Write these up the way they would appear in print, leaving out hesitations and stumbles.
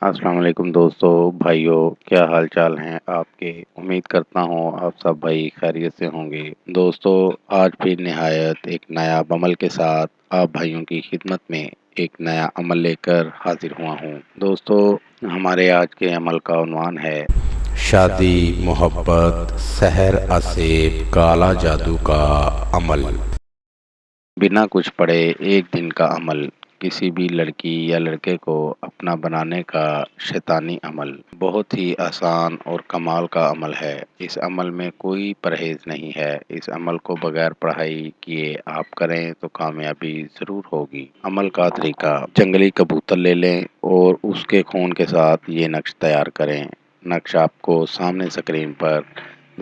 السلام علیکم دوستو بھائیوں، کیا حال چال ہیں آپ کے؟ امید کرتا ہوں آپ سب بھائی خیریت سے ہوں گے۔ دوستو، آج بھی نہایت ایک نیا عمل کے ساتھ آپ بھائیوں کی خدمت میں ایک نیا عمل لے کر حاضر ہوا ہوں۔ دوستو، ہمارے آج کے عمل کا عنوان ہے شادی، محبت، سحر اسیب، کالا جادو کا عمل۔ بنا کچھ پڑھے ایک دن کا عمل، کسی بھی لڑکی یا لڑکے کو اپنا بنانے کا شیطانی عمل بہت ہی آسان اور کمال کا عمل ہے۔ اس عمل میں کوئی پرہیز نہیں ہے۔ اس عمل کو بغیر پڑھائی کیے آپ کریں تو کامیابی ضرور ہوگی۔ عمل کا طریقہ: جنگلی کبوتر لے لیں اور اس کے خون کے ساتھ یہ نقش تیار کریں۔ نقش آپ کو سامنے اسکرین پر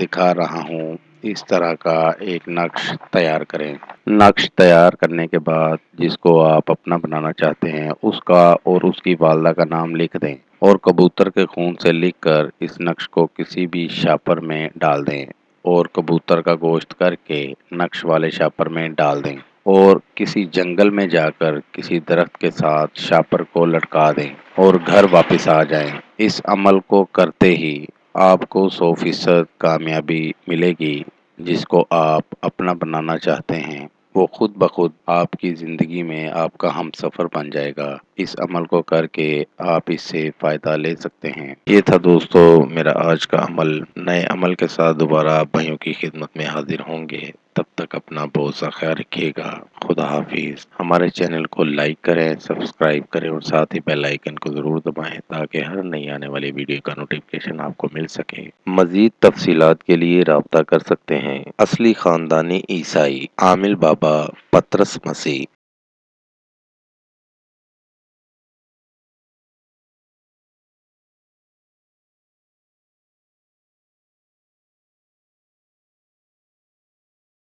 دکھا رہا ہوں۔ اس طرح کا ایک نقش تیار کریں۔ نقش تیار کرنے کے بعد جس کو آپ اپنا بنانا چاہتے ہیں اس کا اور اس کی والدہ کا نام لکھ دیں اور کبوتر کے خون سے لکھ کر اس نقش کو کسی بھی شاپر میں ڈال دیں اور کبوتر کا گوشت کر کے نقش والے شاپر میں ڈال دیں اور کسی جنگل میں جا کر کسی درخت کے ساتھ شاپر کو لٹکا دیں اور گھر واپس آ جائیں۔ اس عمل کو کرتے ہی آپ کو 100% کامیابی ملے گی۔ جس کو آپ اپنا بنانا چاہتے ہیں وہ خود بخود آپ کی زندگی میں آپ کا ہم سفر بن جائے گا۔ اس عمل کو کر کے آپ اس سے فائدہ لے سکتے ہیں۔ یہ تھا دوستو میرا آج کا عمل۔ نئے عمل کے ساتھ دوبارہ آپ بھائیوں کی خدمت میں حاضر ہوں گے۔ تب تک اپنا بہت سا خیال رکھیے گا۔ خدا حافظ۔ ہمارے چینل کو لائک کریں، سبسکرائب کریں اور ساتھ ہی بیل آئیکن کو ضرور دبائیں تاکہ ہر نئی آنے والی ویڈیو کا نوٹیفکیشن آپ کو مل سکے۔ مزید تفصیلات کے لیے رابطہ کر سکتے ہیں۔ اصلی خاندانی عیسائی عامل بابا پطرس مسیح۔